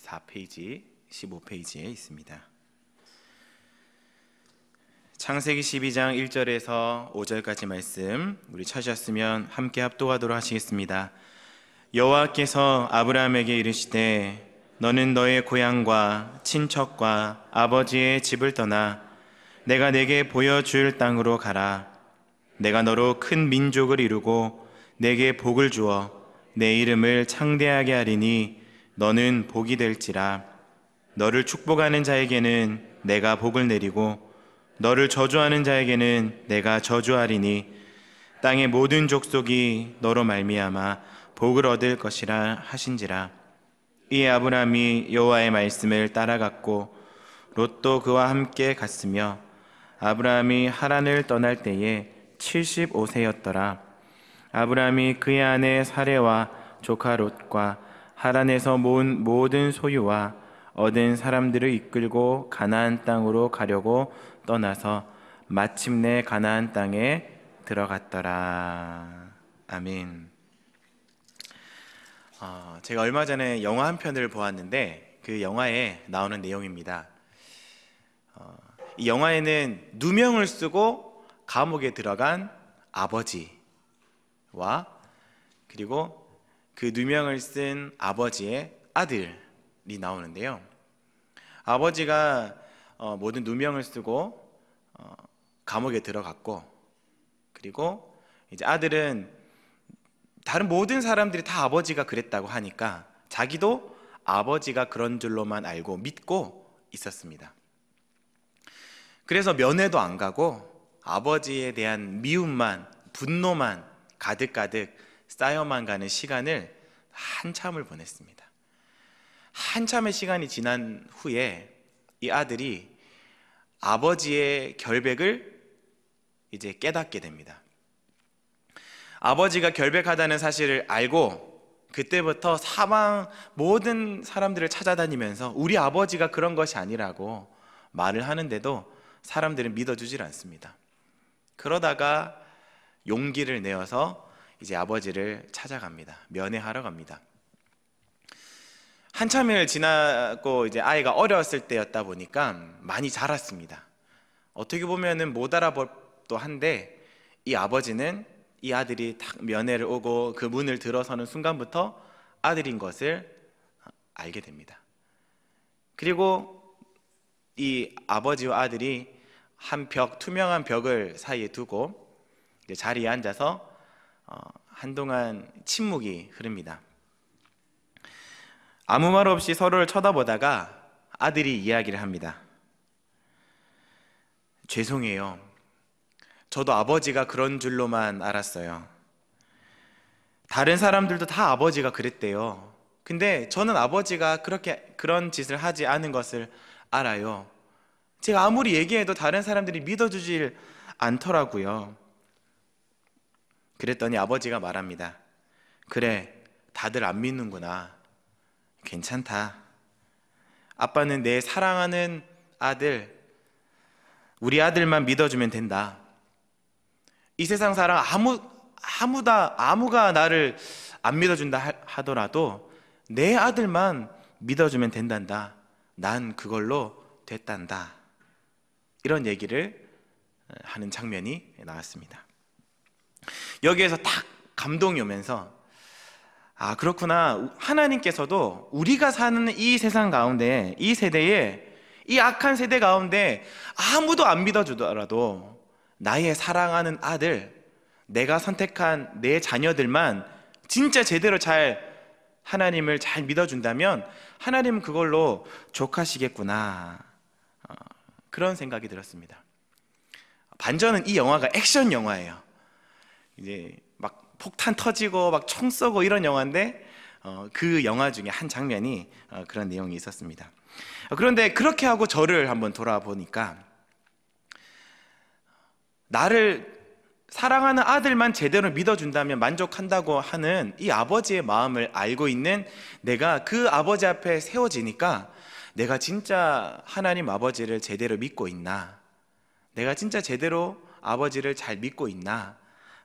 4페이지, 15페이지에 있습니다. 창세기 12장 1절에서 5절까지 말씀 우리 찾으셨으면 함께 합독하도록 하시겠습니다. 여호와께서 아브라함에게 이르시되 너는 너의 고향과 친척과 아버지의 집을 떠나 내가 내게 보여줄 땅으로 가라. 내가 너로 큰 민족을 이루고 내게 복을 주어 내 이름을 창대하게 하리니 너는 복이 될지라. 너를 축복하는 자에게는 내가 복을 내리고 너를 저주하는 자에게는 내가 저주하리니 땅의 모든 족속이 너로 말미암아 복을 얻을 것이라 하신지라. 이에 아브라함이 여호와의 말씀을 따라갔고 롯도 그와 함께 갔으며 아브라함이 하란을 떠날 때에 75세였더라. 아브라함이 그의 아내 사레와 조카 롯과 하란에서 모은 모든 소유와 얻은 사람들을 이끌고 가나안 땅으로 가려고 떠나서 마침내 가나안 땅에 들어갔더라. 아멘. 제가 얼마 전에 영화 한 편을 보았는데 그 영화에 나오는 내용입니다. 이 영화에는 누명을 쓰고 감옥에 들어간 아버지와 그리고 그 누명을 쓴 아버지의 아들이 나오는데요. 아버지가 모든 누명을 쓰고 감옥에 들어갔고, 그리고 이제 아들은 다른 모든 사람들이 다 아버지가 그랬다고 하니까 자기도 아버지가 그런 줄로만 알고 믿고 있었습니다. 그래서 면회도 안 가고 아버지에 대한 미움만, 분노만 가득가득 쌓여만 가는 시간을 한참을 보냈습니다. 한참의 시간이 지난 후에 이 아들이 아버지의 결백을 이제 깨닫게 됩니다. 아버지가 결백하다는 사실을 알고 그때부터 사방 모든 사람들을 찾아다니면서 우리 아버지가 그런 것이 아니라고 말을 하는데도 사람들은 믿어주질 않습니다. 그러다가 용기를 내어서 이제 아버지를 찾아갑니다. 면회하러 갑니다. 한참을 지나고 이제 아이가 어렸을 때였다 보니까 많이 자랐습니다. 어떻게 보면은 못 알아볼도 한데 이 아버지는 이 아들이 딱 면회를 오고 그 문을 들어서는 순간부터 아들인 것을 알게 됩니다. 그리고 이 아버지와 아들이 한 벽, 투명한 벽을 사이에 두고 이제 자리에 앉아서 한동안 침묵이 흐릅니다. 아무 말 없이 서로를 쳐다보다가 아들이 이야기를 합니다. 죄송해요. 저도 아버지가 그런 줄로만 알았어요. 다른 사람들도 다 아버지가 그랬대요. 근데 저는 아버지가 그런 짓을 하지 않은 것을 알아요. 제가 아무리 얘기해도 다른 사람들이 믿어주질 않더라고요. 그랬더니 아버지가 말합니다. 그래, 다들 안 믿는구나. 괜찮다. 아빠는 내 사랑하는 아들, 우리 아들만 믿어주면 된다. 이 세상 사람 아무가 나를 안 믿어준다 하더라도 내 아들만 믿어주면 된단다. 난 그걸로 됐단다. 이런 얘기를 하는 장면이 나왔습니다. 여기에서 딱 감동이 오면서 그렇구나. 하나님께서도 우리가 사는 이 세상 가운데, 이 세대에, 이 악한 세대 가운데 아무도 안 믿어주더라도 나의 사랑하는 아들, 내가 선택한 내 자녀들만 진짜 제대로 하나님을 잘 믿어준다면 하나님은 그걸로 족하시겠구나. 그런 생각이 들었습니다. 반전은 이 영화가 액션 영화예요. 이제 막 폭탄 터지고 막 총 쏘고 이런 영화인데 그 영화 중에 한 장면이 그런 내용이 있었습니다. 그런데 그렇게 하고 저를 한번 돌아보니까 나를 사랑하는 아들만 제대로 믿어준다면 만족한다고 하는 이 아버지의 마음을 알고 있는 내가 그 아버지 앞에 세워지니까 내가 진짜 하나님 아버지를 제대로 믿고 있나? 내가 진짜 제대로 아버지를 잘 믿고 있나?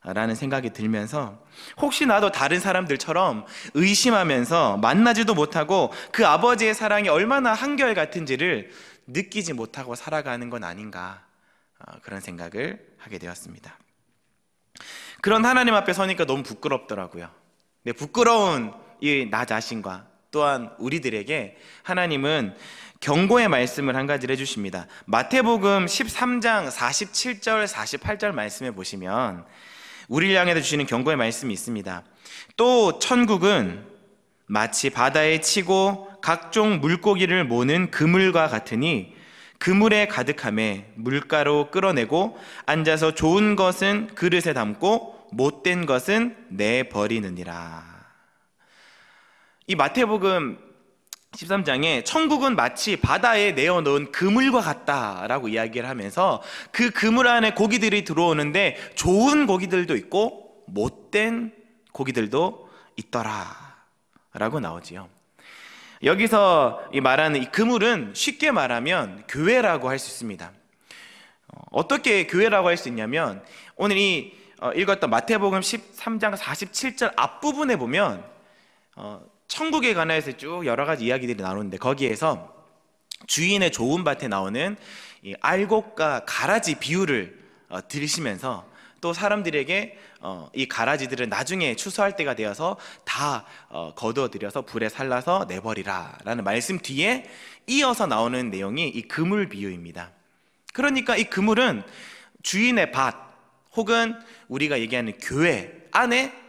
라는 생각이 들면서 혹시 나도 다른 사람들처럼 의심하면서 만나지도 못하고 그 아버지의 사랑이 얼마나 한결같은지를 느끼지 못하고 살아가는 건 아닌가, 그런 생각을 하게 되었습니다. 그런 하나님 앞에 서니까 너무 부끄럽더라고요. 네, 부끄러운 이 나 자신과 또한 우리들에게 하나님은 경고의 말씀을 한 가지를 해주십니다. 마태복음 13장 47절 48절 말씀에 보시면 우리를 향해 주시는 경고의 말씀이 있습니다. 또 천국은 마치 바다에 치고 각종 물고기를 모는 그물과 같으니 그물에 가득함에 물가로 끌어내고 앉아서 좋은 것은 그릇에 담고 못된 것은 내버리느니라. 이 마태복음 13장에 천국은 마치 바다에 내어놓은 그물과 같다라고 이야기를 하면서 그 그물 안에 고기들이 들어오는데 좋은 고기들도 있고 못된 고기들도 있더라 라고 나오지요. 여기서 말하는 이 그물은 쉽게 말하면 교회라고 할 수 있습니다. 어떻게 교회라고 할 수 있냐면 오늘 이 읽었던 마태복음 13장 47절 앞부분에 보면 천국에 관해서 쭉 여러 가지 이야기들이 나오는데 거기에서 주인의 좋은 밭에 나오는 이 알곡과 가라지 비유를 들으시면서 또 사람들에게 이 가라지들은 나중에 추수할 때가 되어서 다 거두어들여서 불에 살라서 내버리라 라는 말씀 뒤에 이어서 나오는 내용이 이 그물 비유입니다. 그러니까 이 그물은 주인의 밭 혹은 우리가 얘기하는 교회 안에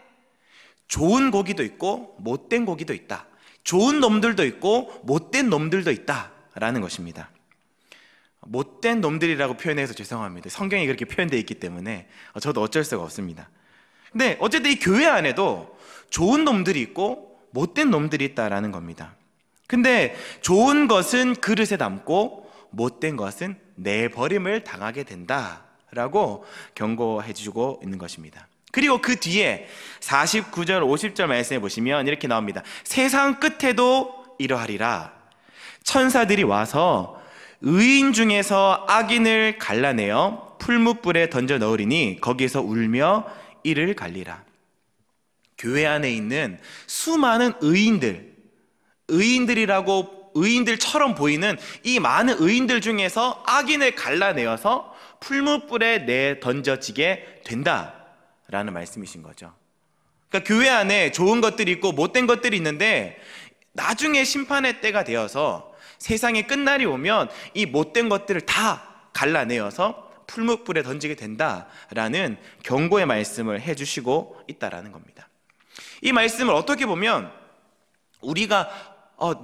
좋은 고기도 있고 못된 고기도 있다, 좋은 놈들도 있고 못된 놈들도 있다라는 것입니다. 못된 놈들이라고 표현해서 죄송합니다. 성경이 그렇게 표현되어 있기 때문에 저도 어쩔 수가 없습니다. 근데 어쨌든 이 교회 안에도 좋은 놈들이 있고 못된 놈들이 있다라는 겁니다. 근데 좋은 것은 그릇에 담고 못된 것은 내버림을 당하게 된다라고 경고해 주고 있는 것입니다. 그리고 그 뒤에 49절 50절 말씀해 보시면 이렇게 나옵니다. 세상 끝에도 이러하리라. 천사들이 와서 의인 중에서 악인을 갈라내어 풀무불에 던져 넣으리니 거기서 울며 이를 갈리라. 교회 안에 있는 수많은 의인들처럼 보이는 이 많은 의인들 중에서 악인을 갈라내어서 풀무불에 내 던져지게 된다라는 말씀이신 거죠. 그러니까 교회 안에 좋은 것들이 있고 못된 것들이 있는데 나중에 심판의 때가 되어서 세상의 끝날이 오면 이 못된 것들을 다 갈라내어서 풀무불에 던지게 된다라는 경고의 말씀을 해주시고 있다라는 겁니다. 이 말씀을 어떻게 보면 우리가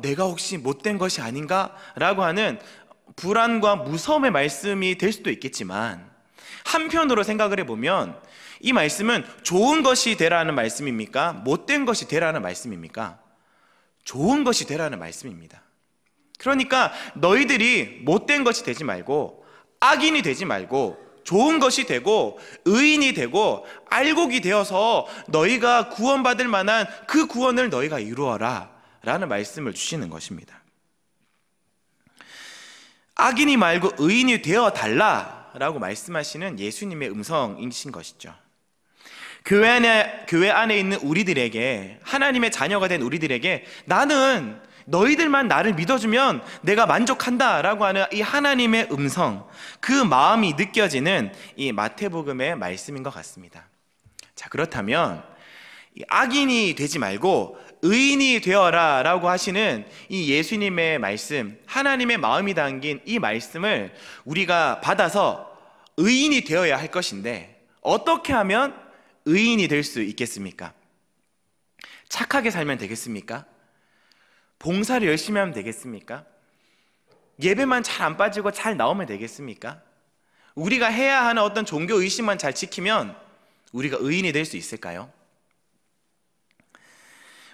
내가 혹시 못된 것이 아닌가? 라고 하는 불안과 무서움의 말씀이 될 수도 있겠지만 한편으로 생각을 해보면 이 말씀은 좋은 것이 되라는 말씀입니까? 못된 것이 되라는 말씀입니까? 좋은 것이 되라는 말씀입니다. 그러니까 너희들이 못된 것이 되지 말고 악인이 되지 말고 좋은 것이 되고 의인이 되고 알곡이 되어서 너희가 구원받을 만한 그 구원을 너희가 이루어라 라는 말씀을 주시는 것입니다. 악인이 말고 의인이 되어 달라 라고 말씀하시는 예수님의 음성이신 것이죠. 교회 안에 있는 우리들에게, 하나님의 자녀가 된 우리들에게 나는 너희들만 나를 믿어주면 내가 만족한다 라고 하는 이 하나님의 음성, 그 마음이 느껴지는 이 마태복음의 말씀인 것 같습니다. 자, 그렇다면 악인이 되지 말고 의인이 되어라 라고 하시는 이 예수님의 말씀, 하나님의 마음이 담긴 이 말씀을 우리가 받아서 의인이 되어야 할 것인데 어떻게 하면 의인이 될 수 있겠습니까? 착하게 살면 되겠습니까? 봉사를 열심히 하면 되겠습니까? 예배만 잘 안 빠지고 잘 나오면 되겠습니까? 우리가 해야 하는 어떤 종교 의식만 잘 지키면 우리가 의인이 될 수 있을까요?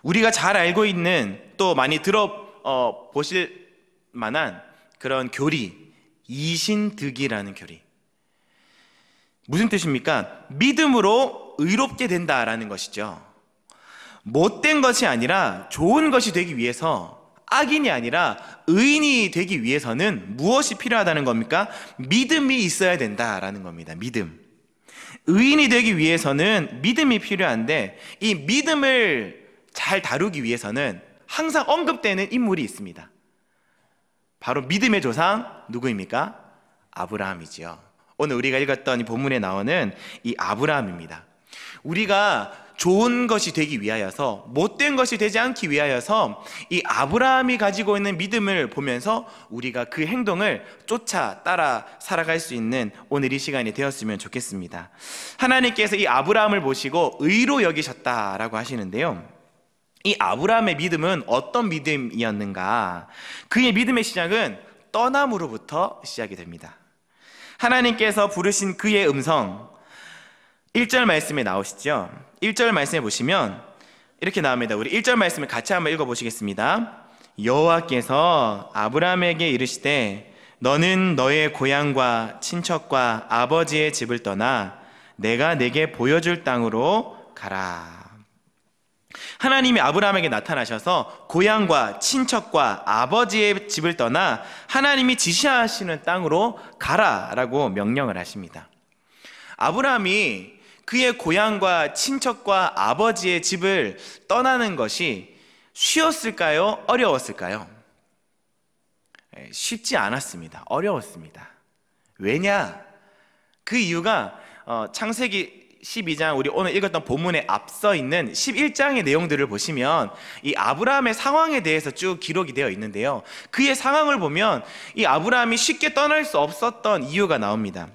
우리가 잘 알고 있는 또 많이 들어보실 만한 그런 교리, 이신득이라는 교리. 무슨 뜻입니까? 믿음으로 의롭게 된다라는 것이죠. 못된 것이 아니라 좋은 것이 되기 위해서, 악인이 아니라 의인이 되기 위해서는 무엇이 필요하다는 겁니까? 믿음이 있어야 된다라는 겁니다. 믿음. 의인이 되기 위해서는 믿음이 필요한데 이 믿음을 잘 다루기 위해서는 항상 언급되는 인물이 있습니다. 바로 믿음의 조상 누구입니까? 아브라함이지요. 오늘 우리가 읽었던 이 본문에 나오는 이 아브라함입니다. 우리가 좋은 것이 되기 위하여서, 못된 것이 되지 않기 위하여서 이 아브라함이 가지고 있는 믿음을 보면서 우리가 그 행동을 쫓아 따라 살아갈 수 있는 오늘 이 시간이 되었으면 좋겠습니다. 하나님께서 이 아브라함을 보시고 의로 여기셨다라고 하시는데요, 이 아브라함의 믿음은 어떤 믿음이었는가? 그의 믿음의 시작은 떠남으로부터 시작이 됩니다. 하나님께서 부르신 그의 음성, 1절 말씀에 나오시죠. 1절 말씀에 보시면 이렇게 나옵니다. 우리 1절 말씀을 같이 한번 읽어보시겠습니다. 여호와께서 아브라함에게 이르시되 너는 너의 고향과 친척과 아버지의 집을 떠나 내가 내게 보여줄 땅으로 가라. 하나님이 아브라함에게 나타나셔서 고향과 친척과 아버지의 집을 떠나 하나님이 지시하시는 땅으로 가라라고 명령을 하십니다. 아브라함이 그의 고향과 친척과 아버지의 집을 떠나는 것이 쉬웠을까요? 어려웠을까요? 쉽지 않았습니다. 어려웠습니다. 왜냐? 그 이유가 창세기 12장, 우리 오늘 읽었던 본문에 앞서 있는 11장의 내용들을 보시면 이 아브라함의 상황에 대해서 쭉 기록이 되어 있는데요, 그의 상황을 보면 이 아브라함이 쉽게 떠날 수 없었던 이유가 나옵니다.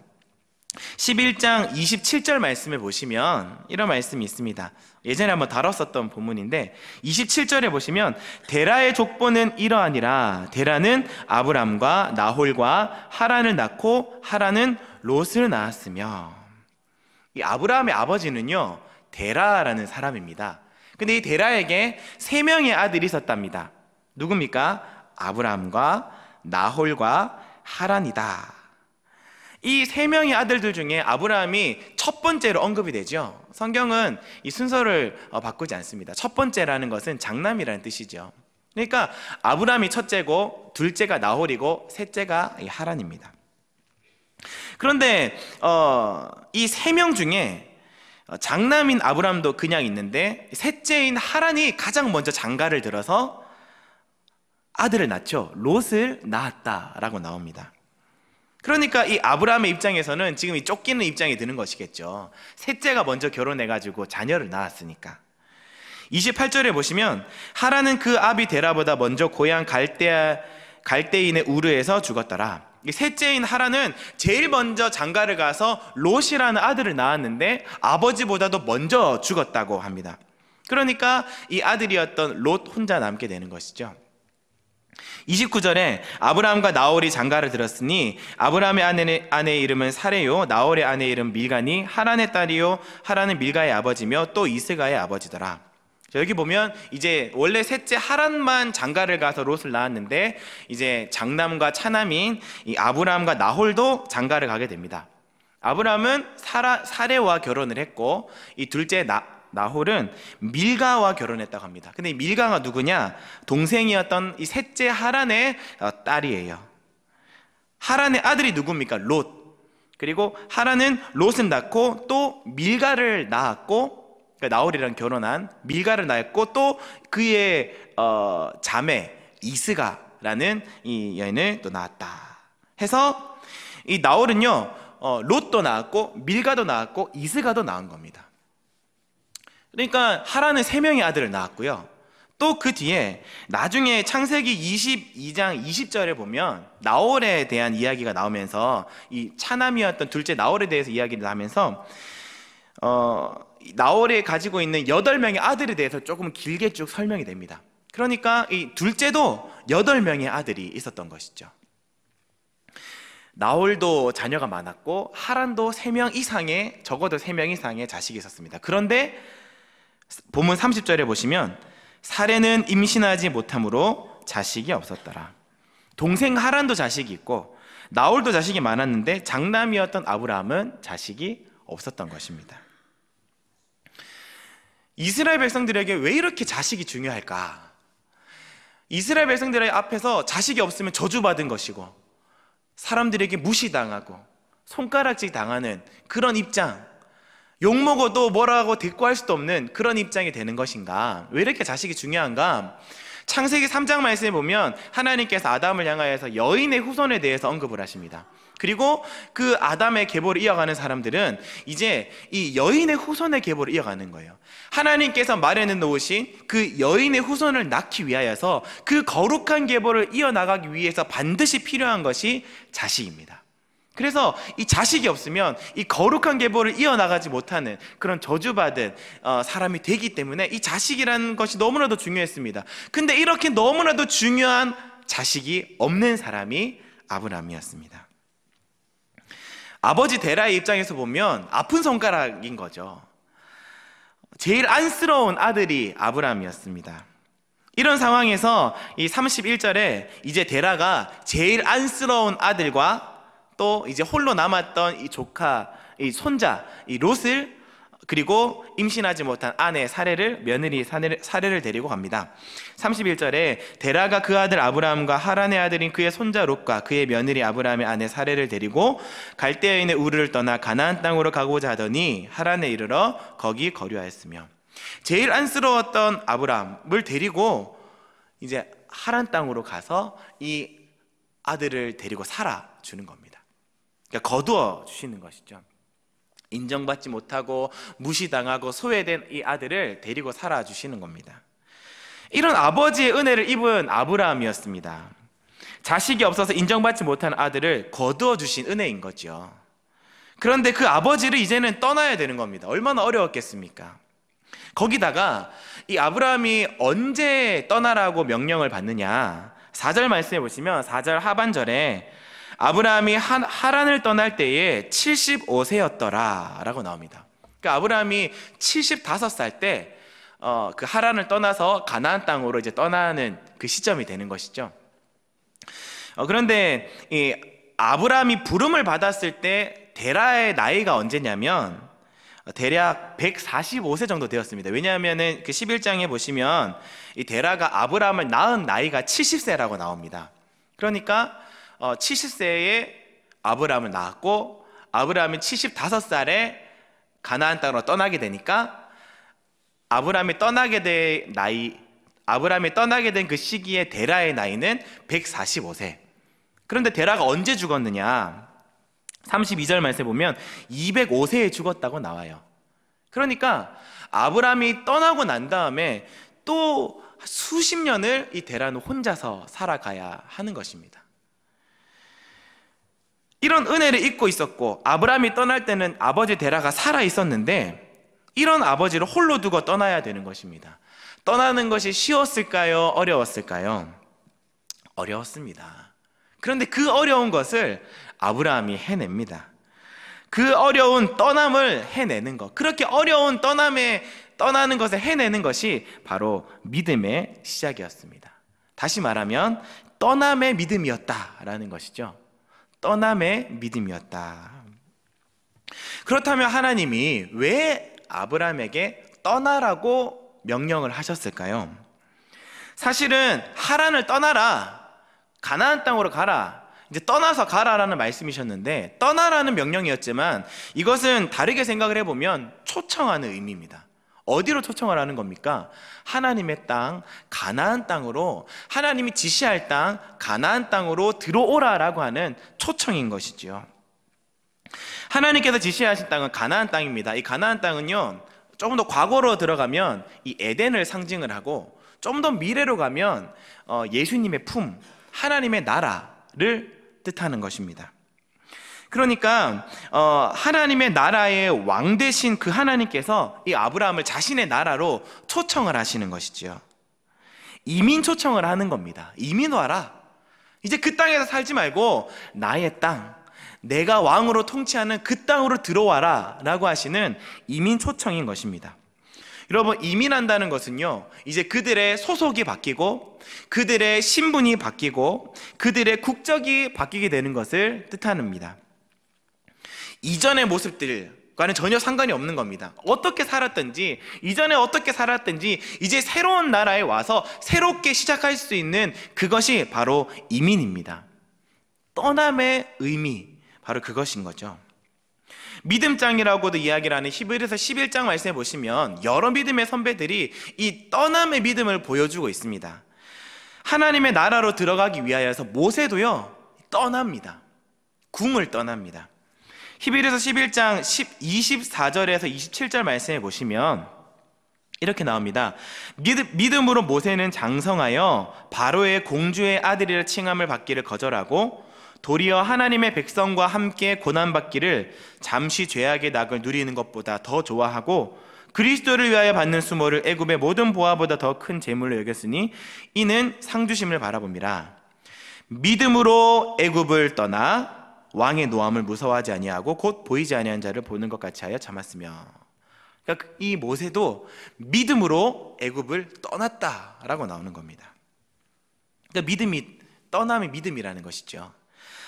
11장 27절 말씀을 보시면 이런 말씀이 있습니다. 예전에 한번 다뤘었던 본문인데 27절에 보시면 데라의 족보는 이러하니라. 데라는 아브람과 나홀과 하란을 낳고 하란은 롯을 낳았으며, 이 아브라함의 아버지는요 데라라는 사람입니다. 근데 이 데라에게 3명의 아들이 있었답니다. 누굽니까? 아브라함과 나홀과 하란이다. 이 3명의 아들들 중에 아브라함이 첫 번째로 언급이 되죠. 성경은 이 순서를 바꾸지 않습니다. 첫 번째라는 것은 장남이라는 뜻이죠. 그러니까 아브라함이 첫째고, 둘째가 나홀이고, 셋째가 하란입니다. 그런데 이 3명 중에 장남인 아브라함도 그냥 있는데 셋째인 하란이 가장 먼저 장가를 들어서 아들을 낳죠. 롯을 낳았다라고 나옵니다. 그러니까 이 아브라함의 입장에서는 지금 이 쫓기는 입장이 드는 것이겠죠. 셋째가 먼저 결혼해가지고 자녀를 낳았으니까. 28절에 보시면 하란은 그 아비 데라보다 먼저 고향 갈대인의 우르에서 죽었더라. 셋째인 하란은 제일 먼저 장가를 가서 롯이라는 아들을 낳았는데 아버지보다도 먼저 죽었다고 합니다. 그러니까 이 아들이었던 롯 혼자 남게 되는 것이죠. 29절에 아브라함과 나홀이 장가를 들었으니 아브라함의 아내의 이름은 사레요, 나홀의 아내의 이름 밀가니, 하란의 딸이요, 하란은 밀가의 아버지며 또 이스가의 아버지더라. 여기 보면 이제 원래 셋째 하란만 장가를 가서 롯을 낳았는데 이제 장남과 차남인 이 아브라함과 나홀도 장가를 가게 됩니다. 아브라함은 사레와 결혼을 했고, 이 둘째 나홀은 밀가와 결혼했다고 합니다. 근데 이 밀가가 누구냐? 동생이었던 이 셋째 하란의 딸이에요. 하란의 아들이 누굽니까? 롯. 그리고 하란은 롯을 낳고 또 밀가를 낳았고, 그러니까 나홀이랑 결혼한 밀가를 낳았고, 또 그의 자매 이스가라는 이 여인을 또 낳았다 해서 이 나홀은요 롯도 낳았고 밀가도 낳았고 이스가도 낳은 겁니다. 그러니까 하란은 3명의 아들을 낳았고요, 또 그 뒤에 나중에 창세기 22장 20절에 보면 나홀에 대한 이야기가 나오면서 이 차남이었던 둘째 나홀에 대해서 이야기를 하면서 나홀이 가지고 있는 8명의 아들에 대해서 조금 길게 쭉 설명이 됩니다. 그러니까 이 둘째도 8명의 아들이 있었던 것이죠. 나홀도 자녀가 많았고 하란도 3명 이상의, 적어도 3명 이상의 자식이 있었습니다. 그런데 본문 30절에 보시면 사레는 임신하지 못함으로 자식이 없었더라. 동생 하란도 자식이 있고 나홀도 자식이 많았는데 장남이었던 아브라함은 자식이 없었던 것입니다. 이스라엘 백성들에게 왜 이렇게 자식이 중요할까? 이스라엘 백성들의 앞에서 자식이 없으면 저주받은 것이고 사람들에게 무시당하고 손가락질 당하는 그런 입장, 욕먹어도 뭐라고 대꾸할 수도 없는 그런 입장이 되는 것인가? 왜 이렇게 자식이 중요한가? 창세기 3장 말씀에 보면 하나님께서 아담을 향하여서 여인의 후손에 대해서 언급을 하십니다. 그리고 그 아담의 계보를 이어가는 사람들은 이제 이 여인의 후손의 계보를 이어가는 거예요. 하나님께서 마련해 놓으신 그 여인의 후손을 낳기 위하여서 그 거룩한 계보를 이어나가기 위해서 반드시 필요한 것이 자식입니다. 그래서 이 자식이 없으면 이 거룩한 계보를 이어나가지 못하는 그런 저주받은 사람이 되기 때문에 이 자식이라는 것이 너무나도 중요했습니다. 근데 이렇게 너무나도 중요한 자식이 없는 사람이 아브라함이었습니다. 아버지 데라의 입장에서 보면 아픈 손가락인 거죠. 제일 안쓰러운 아들이 아브라함이었습니다. 이런 상황에서 이 31절에 이제 데라가 제일 안쓰러운 아들과 또 이제 홀로 남았던 이 조카, 이 손자, 이 롯을, 그리고 임신하지 못한 아내 사레를, 며느리 사레를 데리고 갑니다. 31절에 데라가 그 아들 아브라함과 하란의 아들인 그의 손자 롯과 그의 며느리 아브라함의 아내 사레를 데리고 갈대 여인의 우르를 떠나 가나안 땅으로 가고자 하더니 하란에 이르러 거기 거류하였으며, 제일 안쓰러웠던 아브라함을 데리고 이제 하란 땅으로 가서 이 아들을 데리고 살아주는 겁니다. 그러니까 거두어 주시는 것이죠. 인정받지 못하고 무시당하고 소외된 이 아들을 데리고 살아주시는 겁니다. 이런 아버지의 은혜를 입은 아브라함이었습니다. 자식이 없어서 인정받지 못한 아들을 거두어 주신 은혜인 거죠. 그런데 그 아버지를 이제는 떠나야 되는 겁니다. 얼마나 어려웠겠습니까? 거기다가 이 아브라함이 언제 떠나라고 명령을 받느냐, 4절 말씀해 보시면 4절 하반절에 아브라함이 하란을 떠날 때에 75세였더라 라고 나옵니다. 그러니까 아브라함이 75살 때 그 하란을 떠나서 가나안 땅으로 이제 떠나는 그 시점이 되는 것이죠. 그런데 이 아브라함이 부름을 받았을 때 데라의 나이가 언제냐면 대략 145세 정도 되었습니다. 왜냐하면은 그 11장에 보시면 이 데라가 아브라함을 낳은 나이가 70세라고 나옵니다. 그러니까 70세에 아브라함을 낳았고 아브라함이 75살에 가나안 땅으로 떠나게 되니까 아브라함이 떠나게 된 그 시기에 데라의 나이는 145세. 그런데 데라가 언제 죽었느냐? 32절 말씀에 보면 205세에 죽었다고 나와요. 그러니까 아브라함이 떠나고 난 다음에 또 수십 년을 이 데라는 혼자서 살아가야 하는 것입니다. 이런 은혜를 잊고 있었고 아브라함이 떠날 때는 아버지 데라가 살아 있었는데 이런 아버지를 홀로 두고 떠나야 되는 것입니다. 떠나는 것이 쉬웠을까요? 어려웠을까요? 어려웠습니다. 그런데 그 어려운 것을 아브라함이 해냅니다. 그 어려운 떠남을 해내는 것, 그렇게 어려운 떠나는 것을 해내는 것이 바로 믿음의 시작이었습니다. 다시 말하면 떠남의 믿음이었다라는 것이죠. 떠남의 믿음이었다. 그렇다면 하나님이 왜 아브라함에게 떠나라고 명령을 하셨을까요? 사실은 하란을 떠나라, 가나안 땅으로 가라, 이제 떠나서 가라라는 말씀이셨는데 떠나라는 명령이었지만 이것은 다르게 생각을 해보면 초청하는 의미입니다. 어디로 초청을 하는 겁니까? 하나님의 땅, 가나안 땅으로, 하나님이 지시할 땅, 가나안 땅으로 들어오라라고 하는 초청인 것이지요. 하나님께서 지시하신 땅은 가나안 땅입니다. 이 가나안 땅은요, 조금 더 과거로 들어가면 이 에덴을 상징을 하고 좀 더 미래로 가면 예수님의 품, 하나님의 나라를 뜻하는 것입니다. 그러니까 하나님의 나라의 왕 되신 그 하나님께서 이 아브라함을 자신의 나라로 초청을 하시는 것이지요. 이민 초청을 하는 겁니다. 이민 와라. 이제 그 땅에서 살지 말고 나의 땅, 내가 왕으로 통치하는 그 땅으로 들어와라 라고 하시는 이민 초청인 것입니다. 여러분, 이민한다는 것은요, 이제 그들의 소속이 바뀌고 그들의 신분이 바뀌고 그들의 국적이 바뀌게 되는 것을 뜻합니다. 이전의 모습들과는 전혀 상관이 없는 겁니다. 어떻게 살았든지, 이전에 어떻게 살았든지 이제 새로운 나라에 와서 새롭게 시작할 수 있는 그것이 바로 이민입니다. 떠남의 의미, 바로 그것인 거죠. 믿음장이라고도 이야기를 하는 히브리서 11장 말씀에 보시면 여러 믿음의 선배들이 이 떠남의 믿음을 보여주고 있습니다. 하나님의 나라로 들어가기 위하여서 모세도요 떠납니다. 궁을 떠납니다. 히브리서 11장 24절에서 27절 말씀에 보시면 이렇게 나옵니다. 믿음으로 모세는 장성하여 바로의 공주의 아들이라 칭함을 받기를 거절하고 도리어 하나님의 백성과 함께 고난받기를 잠시 죄악의 낙을 누리는 것보다 더 좋아하고 그리스도를 위하여 받는 수모를 애굽의 모든 보화보다 더 큰 재물로 여겼으니 이는 상주심을 바라봅니다. 믿음으로 애굽을 떠나 왕의 노함을 무서워하지 아니하고 곧 보이지 아니한 자를 보는 것 같이 하여 참았으며. 그러니까 이 모세도 믿음으로 애굽을 떠났다라고 나오는 겁니다. 그러니까 떠남이 믿음이라는 것이죠.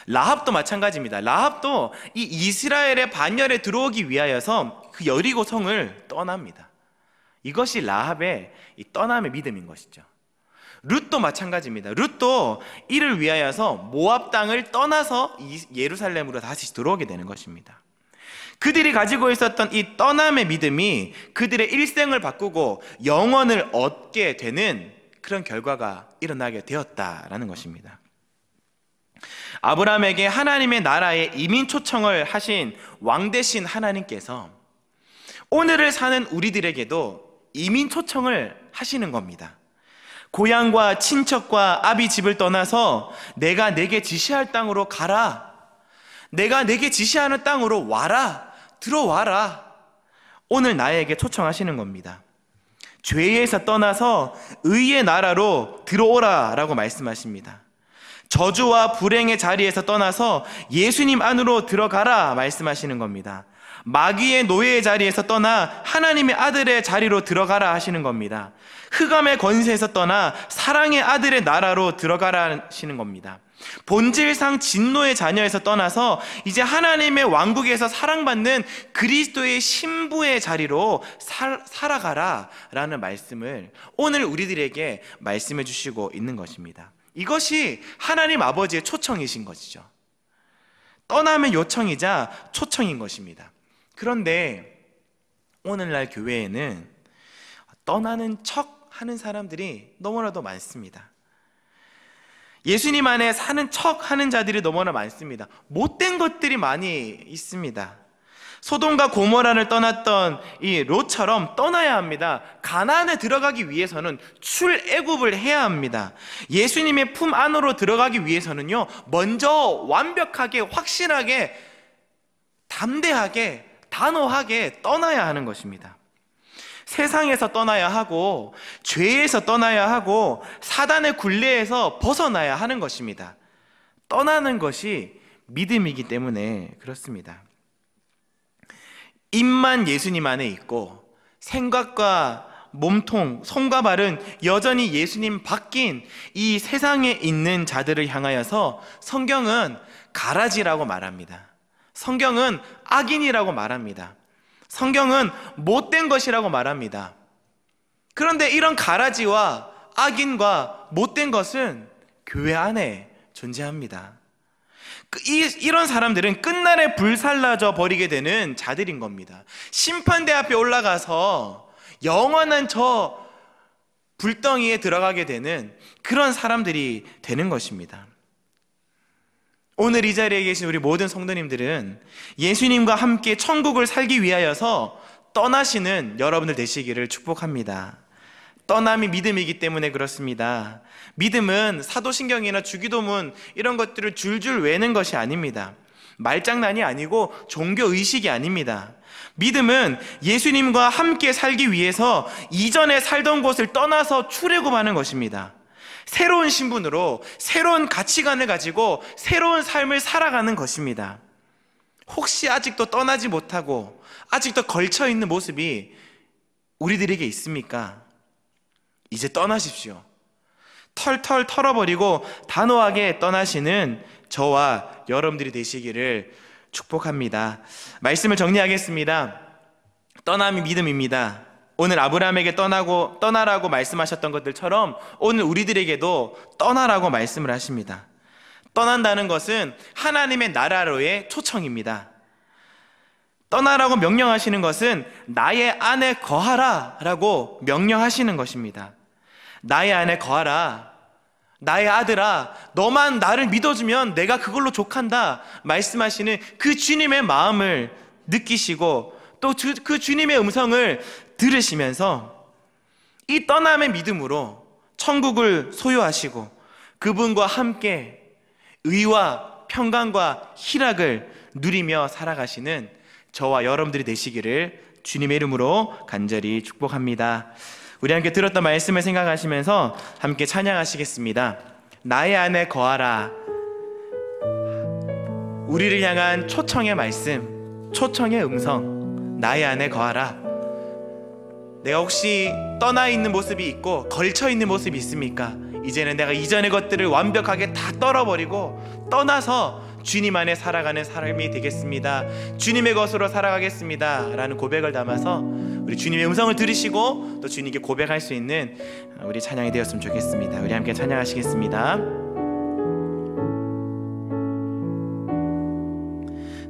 라합도 마찬가지입니다. 라합도 이 이스라엘의 반열에 들어오기 위하여서 그 여리고 성을 떠납니다. 이것이 라합의 이 떠남의 믿음인 것이죠. 룻도 마찬가지입니다. 룻도 이를 위하여서 모압 땅을 떠나서 예루살렘으로 다시 들어오게 되는 것입니다. 그들이 가지고 있었던 이 떠남의 믿음이 그들의 일생을 바꾸고 영원을 얻게 되는 그런 결과가 일어나게 되었다라는 것입니다. 아브라함에게 하나님의 나라에 이민 초청을 하신 왕 대신 하나님께서 오늘을 사는 우리들에게도 이민 초청을 하시는 겁니다. 고향과 친척과 아비 집을 떠나서 내가 내게 지시할 땅으로 가라. 내가 내게 지시하는 땅으로 와라. 들어와라. 오늘 나에게 초청하시는 겁니다. 죄에서 떠나서 의의 나라로 들어오라 라고 말씀하십니다. 저주와 불행의 자리에서 떠나서 예수님 안으로 들어가라 말씀하시는 겁니다. 마귀의 노예의 자리에서 떠나 하나님의 아들의 자리로 들어가라 하시는 겁니다. 흑암의 권세에서 떠나 사랑의 아들의 나라로 들어가라 하시는 겁니다. 본질상 진노의 자녀에서 떠나서 이제 하나님의 왕국에서 사랑받는 그리스도의 신부의 자리로 살아가라 라는 말씀을 오늘 우리들에게 말씀해 주시고 있는 것입니다. 이것이 하나님 아버지의 초청이신 것이죠. 떠남의 요청이자 초청인 것입니다. 그런데 오늘날 교회에는 떠나는 척 하는 사람들이 너무나도 많습니다. 예수님 안에 사는 척 하는 자들이 너무나 많습니다. 못된 것들이 많이 있습니다. 소돔과 고모라를 떠났던 이 롯처럼 떠나야 합니다. 가나안에 들어가기 위해서는 출애굽을 해야 합니다. 예수님의 품 안으로 들어가기 위해서는요, 먼저 완벽하게, 확실하게, 담대하게, 단호하게 떠나야 하는 것입니다. 세상에서 떠나야 하고 죄에서 떠나야 하고 사단의 굴레에서 벗어나야 하는 것입니다. 떠나는 것이 믿음이기 때문에 그렇습니다. 입만 예수님 안에 있고 생각과 몸통, 손과 발은 여전히 예수님 밖인 이 세상에 있는 자들을 향하여서 성경은 가라지라고 말합니다. 성경은 악인이라고 말합니다. 성경은 못된 것이라고 말합니다. 그런데 이런 가라지와 악인과 못된 것은 교회 안에 존재합니다. 이런 사람들은 끝날에 불살라져 버리게 되는 자들인 겁니다. 심판대 앞에 올라가서 영원한 저 불덩이에 들어가게 되는 그런 사람들이 되는 것입니다. 오늘 이 자리에 계신 우리 모든 성도님들은 예수님과 함께 천국을 살기 위하여서 떠나시는 여러분들 되시기를 축복합니다. 떠남이 믿음이기 때문에 그렇습니다. 믿음은 사도신경이나 주기도문 이런 것들을 줄줄 외는 것이 아닙니다. 말장난이 아니고 종교의식이 아닙니다. 믿음은 예수님과 함께 살기 위해서 이전에 살던 곳을 떠나서 출애굽하는 것입니다. 새로운 신분으로 새로운 가치관을 가지고 새로운 삶을 살아가는 것입니다. 혹시 아직도 떠나지 못하고 아직도 걸쳐있는 모습이 우리들에게 있습니까? 이제 떠나십시오. 털털 털어버리고 단호하게 떠나시는 저와 여러분들이 되시기를 축복합니다. 말씀을 정리하겠습니다. 떠남이 믿음입니다. 오늘 아브라함에게 떠나라고 말씀하셨던 것들처럼 오늘 우리들에게도 떠나라고 말씀을 하십니다. 떠난다는 것은 하나님의 나라로의 초청입니다. 떠나라고 명령하시는 것은 나의 안에 거하라 라고 명령하시는 것입니다. 나의 안에 거하라, 나의 아들아, 너만 나를 믿어주면 내가 그걸로 족한다 말씀하시는 그 주님의 마음을 느끼시고 또 그 주님의 음성을 들으시면서 이 떠남의 믿음으로 천국을 소유하시고 그분과 함께 의와 평강과 희락을 누리며 살아가시는 저와 여러분들이 되시기를 주님의 이름으로 간절히 축복합니다. 우리 함께 들었던 말씀을 생각하시면서 함께 찬양하시겠습니다. 나의 안에 거하라. 우리를 향한 초청의 말씀, 초청의 음성, 나의 안에 거하라. 내가 혹시 떠나 있는 모습이 있고 걸쳐 있는 모습이 있습니까? 이제는 내가 이전의 것들을 완벽하게 다 떨어버리고 떠나서 주님 안에 살아가는 삶이 되겠습니다. 주님의 것으로 살아가겠습니다 라는 고백을 담아서 우리 주님의 음성을 들으시고 또 주님께 고백할 수 있는 우리 찬양이 되었으면 좋겠습니다. 우리 함께 찬양하시겠습니다.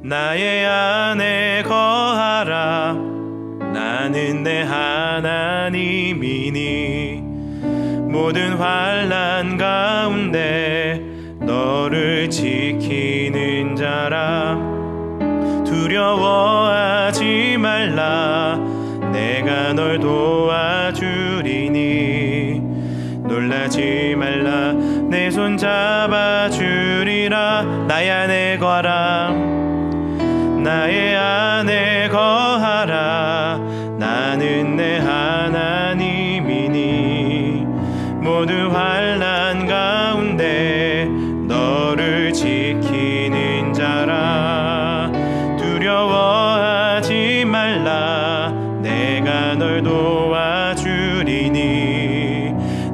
나의 안에 거하라. 나는 내 하나님이니 모든 환난 가운데 너를 지키는 자라. 두려워하지 말라. 내가 널 도와주리니 놀라지 말라. 내 손 잡아주리라. 나의 안에 거하라. 나의 안에 거하라. 나는 내 하나님이니 모든 환난 가운데 너를 지키는 자라. 두려워하지 말라. 내가 널 도와주리니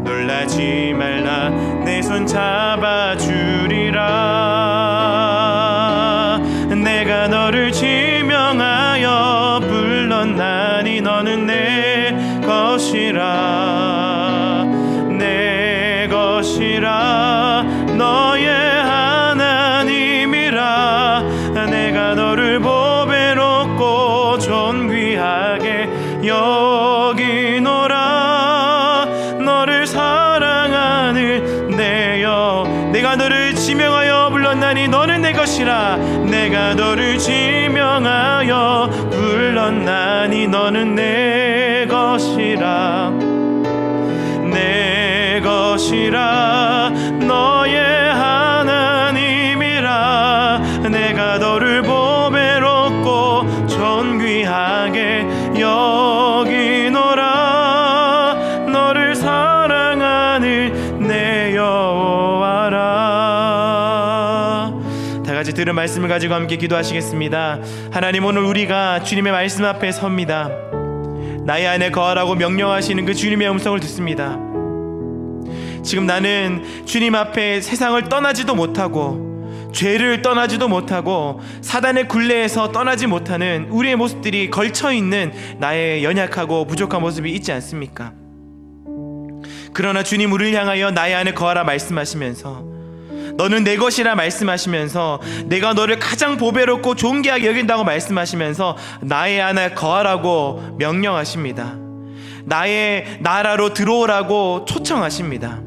놀라지 말라. 내 손 잡아주리라. 내가 너를 지명하여 불렀나니 너는 내 것이라. 내 것이라. 너의 하나님이라. 내가 너를 보배롭고 존귀하게 여기노라. 너를 사랑하는 내여. 내가 너를 지명하여 불렀나니 너는 내 것이라. 내가 너를 지명하여 불렀나니 너는 내 것이라. 내 것이라. 너의 하나님이라. 내가 너를 보배롭고 존귀하게 여기노라. 너를 사랑하는 내 여호와라. 다 같이 들은 말씀을 가지고 함께 기도하시겠습니다. 하나님, 오늘 우리가 주님의 말씀 앞에 섭니다. 나의 안에 거하라고 명령하시는 그 주님의 음성을 듣습니다. 지금 나는 주님 앞에 세상을 떠나지도 못하고 죄를 떠나지도 못하고 사단의 굴레에서 떠나지 못하는 우리의 모습들이 걸쳐있는 나의 연약하고 부족한 모습이 있지 않습니까? 그러나 주님, 우리를 향하여 나의 안에 거하라 말씀하시면서 너는 내 것이라 말씀하시면서 내가 너를 가장 보배롭고 존귀하게 여긴다고 말씀하시면서 나의 안에 거하라고 명령하십니다. 나의 나라로 들어오라고 초청하십니다.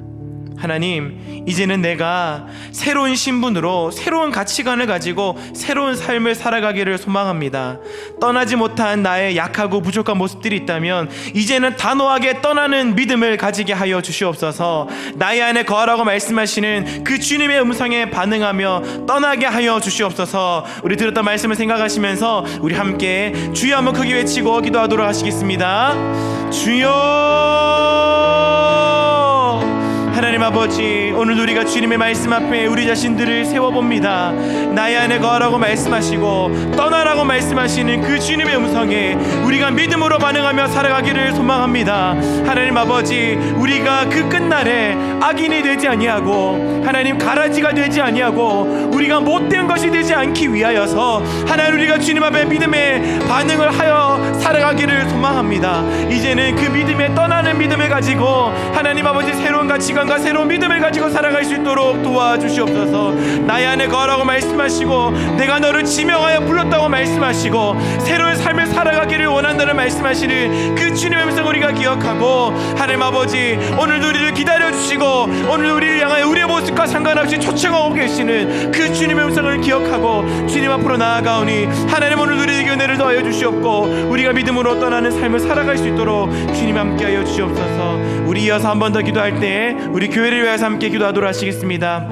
하나님, 이제는 내가 새로운 신분으로 새로운 가치관을 가지고 새로운 삶을 살아가기를 소망합니다. 떠나지 못한 나의 약하고 부족한 모습들이 있다면 이제는 단호하게 떠나는 믿음을 가지게 하여 주시옵소서. 나의 안에 거하라고 말씀하시는 그 주님의 음성에 반응하며 떠나게 하여 주시옵소서. 우리 들었던 말씀을 생각하시면서 우리 함께 주여 한번 크게 외치고 기도하도록 하시겠습니다. 주여! 하나님 아버지, 오늘 우리가 주님의 말씀 앞에 우리 자신들을 세워봅니다. 나의 안에 거하라고 말씀하시고 떠나라고 말씀하시는 그 주님의 음성에 우리가 믿음으로 반응하며 살아가기를 소망합니다. 하나님 아버지, 우리가 그 끝날에 악인이 되지 아니하고 하나님 가라지가 되지 아니하고 우리가 못된 것이 되지 않기 위하여서 하나님, 우리가 주님 앞에 믿음의 반응을 하여 살아가기를 소망합니다. 이제는 그 믿음에 떠나는 믿음을 가지고 하나님 아버지, 새로운 가치관과 새로운 새로운 믿음을 가지고 살아갈 수 있도록 도와주시옵소서. 나의 안에 거하라고 말씀하시고 내가 너를 지명하여 불렀다고 말씀하시고 새로운 삶을 살아가기를 원한다는 말씀하시는 그 주님의 음성을 우리가 기억하고, 하나님 아버지, 오늘도 우리를 기다려주시고 오늘 우리를 향하여 우리의 모습과 상관없이 초청하고 계시는 그 주님의 음성을 기억하고 주님 앞으로 나아가오니, 하나님 오늘 우리에게 은혜를 더하여 주시옵고 우리가 믿음으로 떠나는 삶을 살아갈 수 있도록 주님 함께하여 주시옵소서. 우리 이어서 한 번 더 기도할 때 우리 교회를 위해서 함께 기도하도록 하시겠습니다.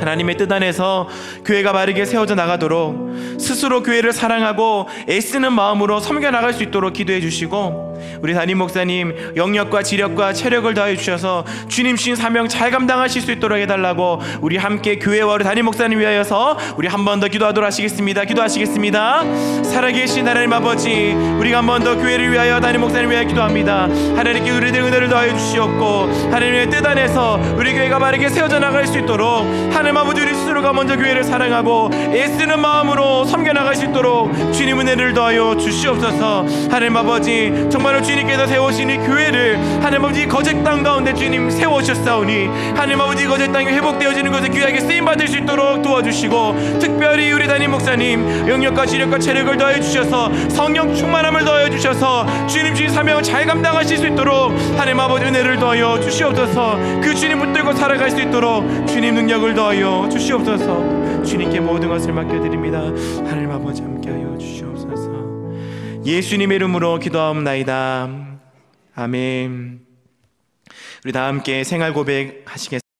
하나님의 뜻 안에서 교회가 바르게 세워져 나가도록 스스로 교회를 사랑하고 애쓰는 마음으로 섬겨 나갈 수 있도록 기도해 주시고, 우리 담임 목사님 영역과 지력과 체력을 더해 주셔서 주님 주신 사명 잘 감당하실 수 있도록 해달라고 우리 함께 교회와 우리 담임 목사님 위하여서 우리 한 번 더 기도하도록 하시겠습니다. 기도하시겠습니다. 살아계신 하나님 아버지, 우리가 한 번 더 교회를 위하여 담임 목사님 위하여 기도합니다. 하나님께 우리들 은혜를 더하여 주시옵고 하나님의 뜻 안에서 우리 교회가 바르게 세워져 나갈 수 있도록 하나님 아버지, 우리 스스로가 먼저 교회를 사랑하고 애쓰는 마음으로 섬겨 나갈 수 있도록 주님 은혜를 더하여 주시옵소서. 하나님 아버지, 정말로 주님께서 세우신 이 교회를 하나님 아버지 거짓 땅 가운데 주님 세우셨사오니 하나님 아버지 거짓 땅이 회복되어지는 것을 귀하게 쓰임받을 수 있도록 도와주시고, 특별히 우리 담임 목사님 영역과 지력과 체력을 더해 주셔서 성령 충만함을 더해 주셔서 주님 주신 사명을 잘 감당하실 수 있도록 하나님 아버지 은혜를 더하여 주시옵소서. 그 주님 붙들고 살아갈 수 있도록 주님 능력을 더하여 주시옵소서. 주님께 모든 것을 맡겨드립니다. 하나님 아버지 함께하여 주시옵소서. 예수님의 이름으로 기도하옵나이다. 아멘. 우리 다 함께 생활 고백 하시겠습니다.